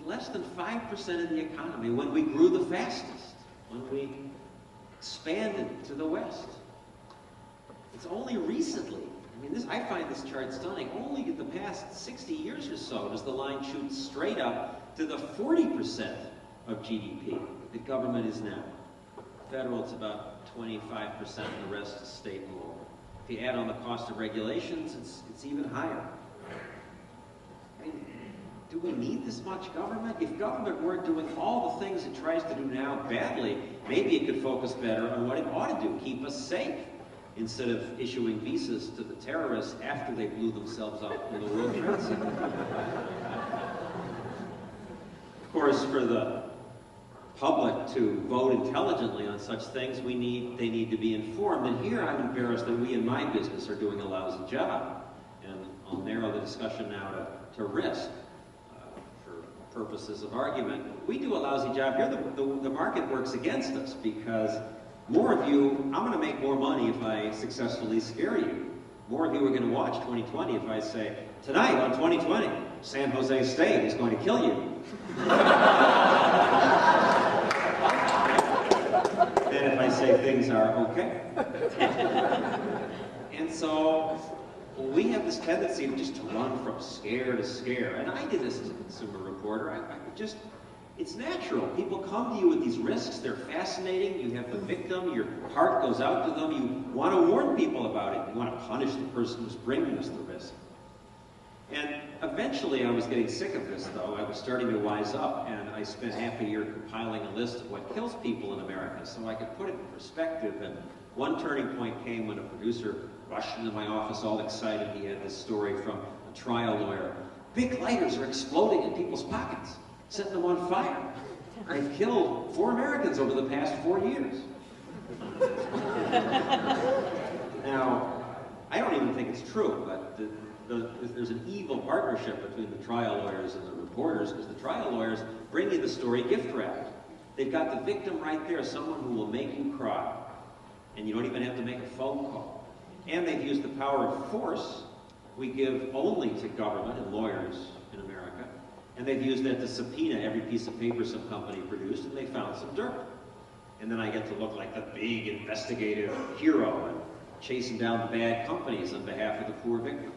less than 5% of the economy when we grew the fastest, when we expanded to the West. It's only recently, I find this chart stunning, only in the past 60 years or so does the line shoot straight up to the 40% of GDP that government is now. Federal, it's about 25%, and the rest is state and local. If you add on the cost of regulations, it's even higher. Do we need this much government? If government weren't doing all the things it tries to do now badly, maybe it could focus better on what it ought to do, keep us safe, instead of issuing visas to the terrorists after they blew themselves up in the World Trade Center. Of course, for the public to vote intelligently on such things, they need to be informed. And here I'm embarrassed that we in my business are doing a lousy job. And I'll narrow the discussion now to risk. Purposes of argument. We do a lousy job here. The market works against us because more of you, I'm going to make more money if I successfully scare you. More of you are going to watch 2020 if I say, tonight on 2020, San Jose State is going to kill you. And if I say things are okay. And so we have this tendency just to run from scare to scare. And I did this as a consumer reporter. It's natural. People come to you with these risks. They're fascinating. You have the victim. Your heart goes out to them. You want to warn people about it. You want to punish the person who's bringing us the risk. And eventually I was getting sick of this, though. I was starting to wise up, and I spent half a year compiling a list of what kills people in America so I could put it in perspective. And one turning point came when a producer rushed into my office all excited. He had this story from a trial lawyer. Big lighters are exploding in people's pockets, setting them on fire. I've killed 4 Americans over the past 4 years. Now, I don't even think it's true, but there's an evil partnership between the trial lawyers and the reporters, because the trial lawyers bring you the story gift wrapped. They've got the victim right there, someone who will make you cry, and you don't even have to make a phone call. And they've used the power of force we give only to government and lawyers in America. And they've used that to subpoena every piece of paper some company produced, and they found some dirt. And then I get to look like the big investigative hero and chasing down the bad companies on behalf of the poor victim.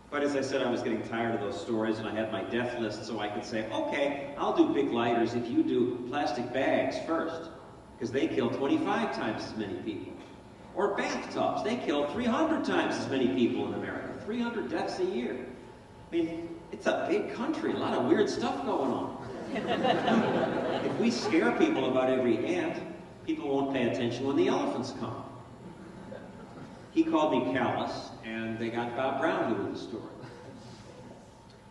But as I said, I was getting tired of those stories, and I had my death list so I could say, okay, I'll do big lighters if you do plastic bags first, because they kill 25 times as many people. Or bathtubs, they kill 300 times as many people in America, 300 deaths a year. It's a big country, a lot of weird stuff going on. If we scare people about every ant, people won't pay attention when the elephants come. He called me callous, and they got Bob Brown to do the story.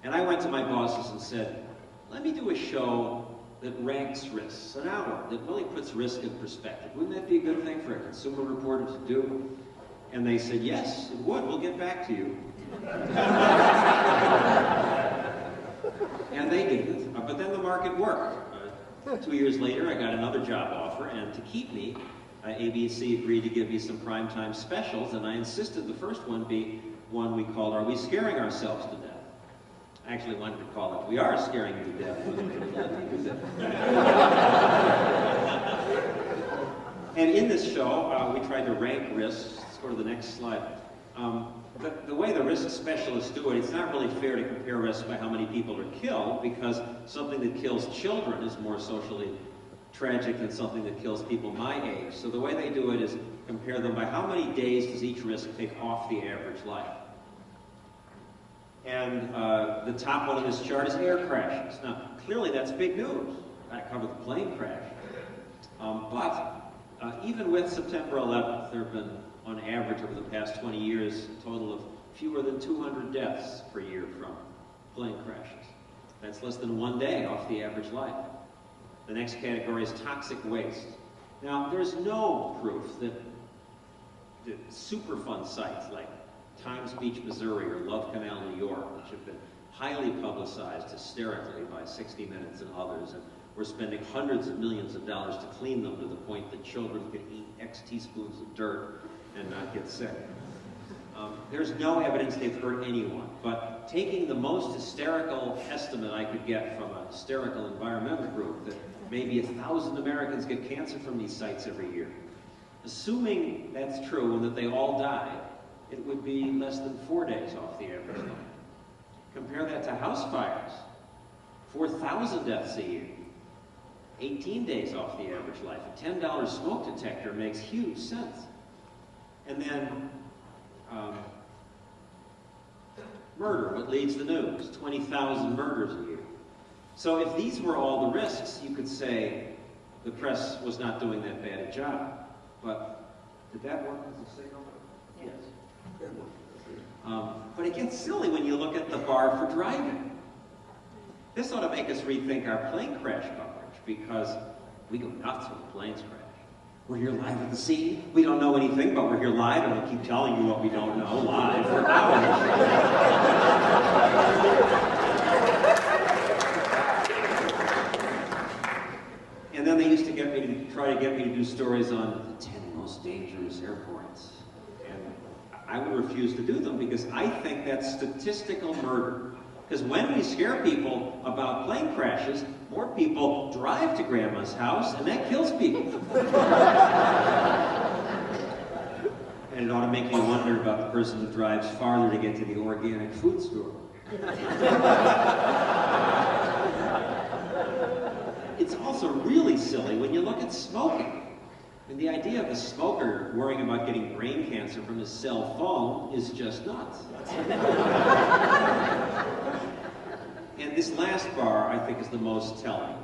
And I went to my bosses and said, let me do a show that ranks risks, an hour, that really puts risk in perspective. Wouldn't that be a good thing for a consumer reporter to do? And they said, yes, it would. We'll get back to you. And they didn't. But then the market worked. 2 years later, I got another job offer, and to keep me, ABC agreed to give me some primetime specials, and I insisted the first one be one we called, Are We Scaring Ourselves to Death? I actually wanted to call it, We Are Scaring You to Death. And in this show, we tried to rank risks. Let's go to the next slide. The way the risk specialists do it, it's not really fair to compare risks by how many people are killed, because something that kills children is more socially tragic than something that kills people my age. So the way they do it is compare them by how many days does each risk take off the average life. And the top one on this chart is air crashes. Now, clearly that's big news. I covered the plane crash. But even with September 11th, there have been, on average, over the past 20 years, a total of fewer than 200 deaths per year from plane crashes. That's less than 1 day off the average life. The next category is toxic waste. Now, there's no proof that Superfund sites like Times Beach, Missouri, or Love Canal, New York, which have been highly publicized hysterically by 60 Minutes and others, and we're spending hundreds of millions of dollars to clean them to the point that children could eat X teaspoons of dirt and not get sick. There's no evidence they've hurt anyone, but taking the most hysterical estimate I could get from a hysterical environmental group that maybe 1,000 Americans get cancer from these sites every year, assuming that's true and that they all die, it would be less than 4 days off the average life. Compare that to house fires, 4,000 deaths a year, 18 days off the average life. A $10 smoke detector makes huge sense. And then murder, what leads the news, 20,000 murders a year. So if these were all the risks, you could say the press was not doing that bad a job. But did that work as a signal? Yes. But it gets silly when you look at the bar for driving. This ought to make us rethink our plane crash coverage, because we go nuts when planes crash. We're here live at the scene. We don't know anything, but we're here live, and we'll keep telling you what we don't know live for hours. And then they used to try to get me to do stories on the 10 most dangerous airports. And I would refuse to do them because I think that's statistical murder. Because when we scare people about plane crashes, more people drive to Grandma's house, and that kills people. And it ought to make you wonder about the person who drives farther to get to the organic food store. It's also really silly when you look at smoking. And the idea of a smoker worrying about getting brain cancer from his cell phone is just nuts. And this last bar, I think, is the most telling.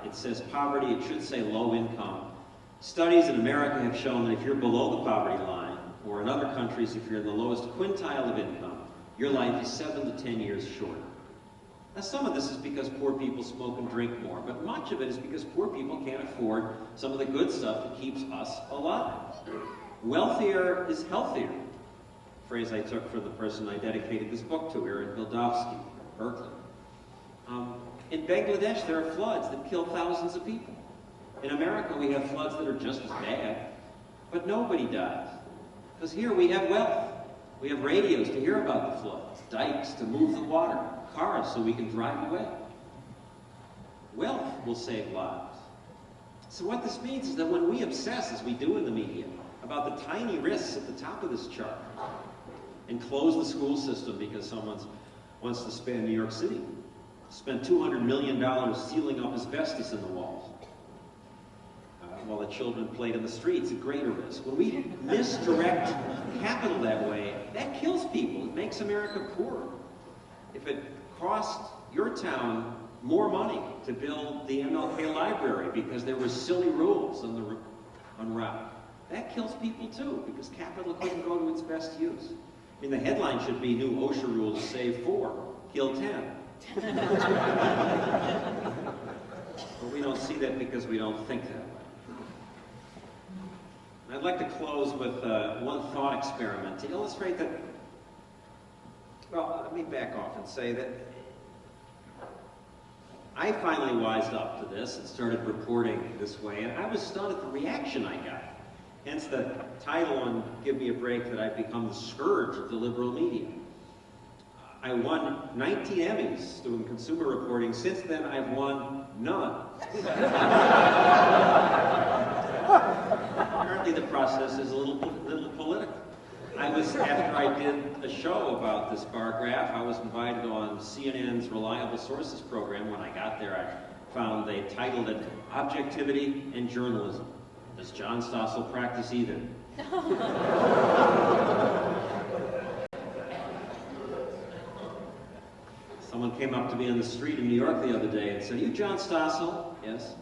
It says poverty, it should say low income. Studies in America have shown that if you're below the poverty line, or in other countries, if you're in the lowest quintile of income, your life is 7 to 10 years shorter. Now, some of this is because poor people smoke and drink more, but much of it is because poor people can't afford some of the good stuff that keeps us alive. Wealthier is healthier. A phrase I took from the person I dedicated this book to, Erin Bildovsky, Berkeley. In Bangladesh, there are floods that kill thousands of people. In America, we have floods that are just as bad, but nobody dies. Because here we have wealth. We have radios to hear about the floods, dikes to move the water, cars so we can drive away. Wealth will save lives. So what this means is that when we obsess, as we do in the media, about the tiny risks at the top of this chart, and close the school system because someone wants to spend New York City, spend $200 million sealing up asbestos in the walls, while the children played in the streets at greater risk. When we misdirect capital that way, that kills people. It makes America poorer. If it cost your town more money to build the MLK library because there were silly rules on route, that kills people too, because capital couldn't go to its best use. I mean, the headline should be, new OSHA rules save 4, kill 10. But we don't see that because we don't think that way. I'd like to close with one thought experiment to illustrate that. Well, let me back off and say that I finally wised up to this and started reporting this way, and I was stunned at the reaction I got. Hence the title on Give Me a Break, that I've become the scourge of the liberal media. I won 19 Emmys doing consumer reporting. Since then, I've won none. Apparently the process is a little political. After I did a show about this bar graph, I was invited on CNN's Reliable Sources program. When I got there, I found they titled it Objectivity and Journalism. Does John Stossel practice either? Someone came up to me on the street in New York the other day and said, "Are you John Stossel?" "Yes."